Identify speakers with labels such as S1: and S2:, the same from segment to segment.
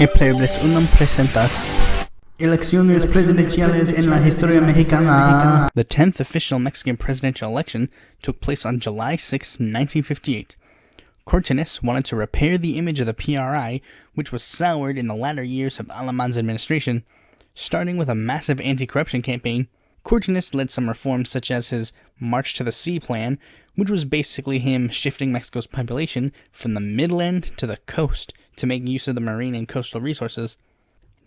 S1: plebes unum presentas elecciones presidenciales en la historia mexicana. The 10th official Mexican presidential election took place on July 6, 1958. Cortines wanted to repair the image of the PRI, which was soured in the latter years of Alemán's administration, starting with a massive anti-corruption campaign. Cortines led some reforms such as his March to the Sea plan, which was basically him shifting Mexico's population from the midland to the coast to make use of the marine and coastal resources.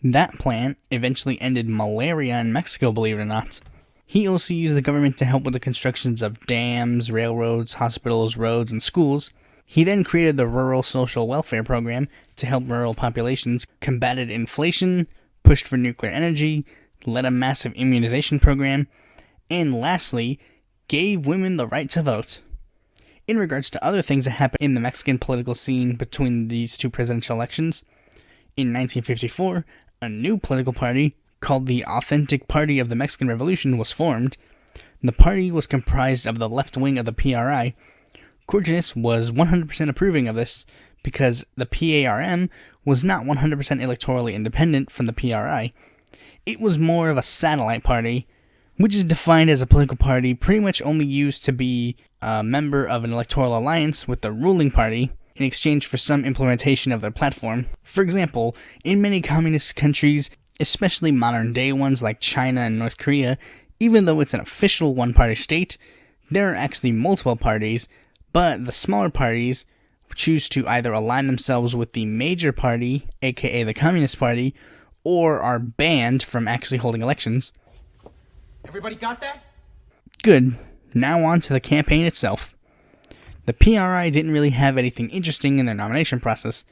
S1: That plan eventually ended malaria in Mexico, believe it or not. He also used the government to help with the constructions of dams, railroads, hospitals, roads, and schools. He then created the Rural Social Welfare Program to help rural populations, combated inflation, pushed for nuclear energy, led a massive immunization program, and lastly, gave women the right to vote. In regards to other things that happened in the Mexican political scene between these two presidential elections, in 1954, a new political party called the Authentic Party of the Mexican Revolution was formed. The party was comprised of the left wing of the PRI. Cortines was 100% approving of this because the PARM was not 100% electorally independent from the PRI. It was more of a satellite party, which is defined as a political party pretty much only used to be a member of an electoral alliance with the ruling party in exchange for some implementation of their platform. For example, in many communist countries, especially modern-day ones like China and North Korea, even though it's an official one-party state, there are actually multiple parties, but the smaller parties choose to either align themselves with the major party, aka the Communist Party, or are banned from actually holding elections.
S2: Everybody got that?
S1: Good. Now on to the campaign itself. The PRI didn't really have anything interesting in their nomination process.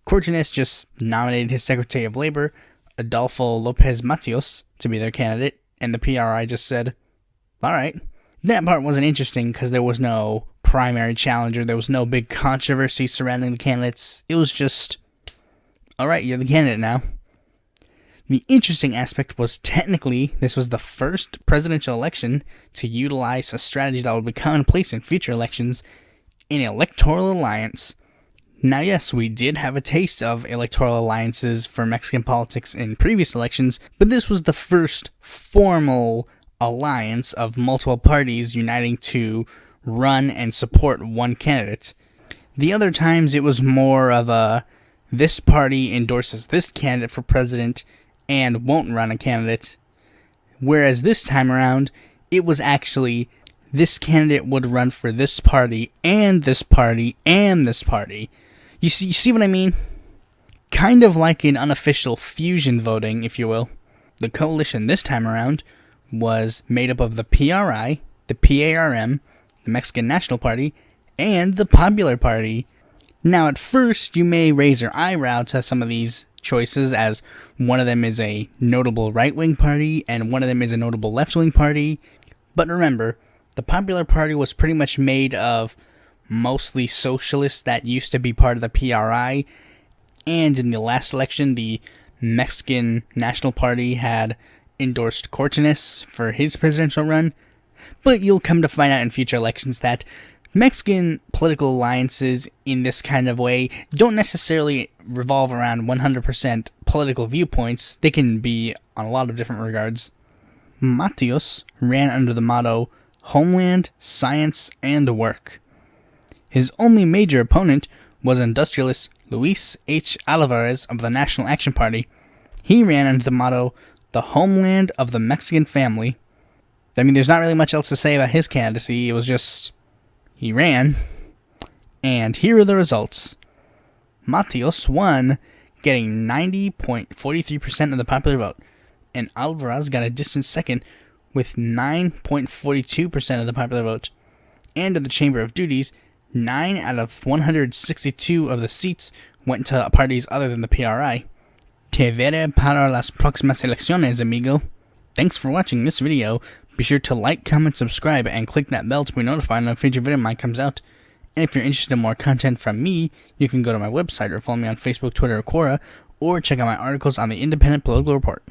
S1: Cortines just nominated his Secretary of Labor, Adolfo López Mateos, to be their candidate, and the PRI just said, alright. That part wasn't interesting because there was no primary challenger, there was no big controversy surrounding the candidates. It was just, alright, you're the candidate now. The interesting aspect was technically this was the first presidential election to utilize a strategy that would be commonplace in future elections, an electoral alliance. Now yes, we did have a taste of electoral alliances for Mexican politics in previous elections, but this was the first formal alliance of multiple parties uniting to run and support one candidate. The other times it was more of a, this party endorses this candidate for president and won't run a candidate, whereas this time around, it was actually, this candidate would run for this party, and this party, and this party. You see what I mean? Kind of like an unofficial fusion voting, if you will. The coalition this time around was made up of the PRI, the PARM, the Mexican National Party, and the Popular Party. Now at first, you may raise your eyebrow to some of these choices, as one of them is a notable right-wing party and one of them is a notable left-wing party. But remember, the Popular Party was pretty much made of mostly socialists that used to be part of the PRI, and in the last election, the Mexican National Party had endorsed Cortines for his presidential run. But you'll come to find out in future elections that Mexican political alliances in this kind of way don't necessarily revolve around 100% political viewpoints. They can be on a lot of different regards. Mateos ran under the motto, Homeland, Science, and Work. His only major opponent was industrialist Luis H. Alvarez of the National Action Party. He ran under the motto, the Homeland of the Mexican Family. I mean, there's not really much else to say about his candidacy. It was just, he ran, and here are the results. Mateos won, getting 90.43% of the popular vote, and Alvarez got a distant second with 9.42% of the popular vote. And in the Chamber of Duties, 9 out of 162 of the seats went to parties other than the PRI. Te veré para las próximas elecciones, amigo. Thanks for watching this video. Be sure to like, comment, subscribe, and click that bell to be notified when a future video of mine comes out. And if you're interested in more content from me, you can go to my website or follow me on Facebook, Twitter, or Quora, or check out my articles on the Independent Political Report.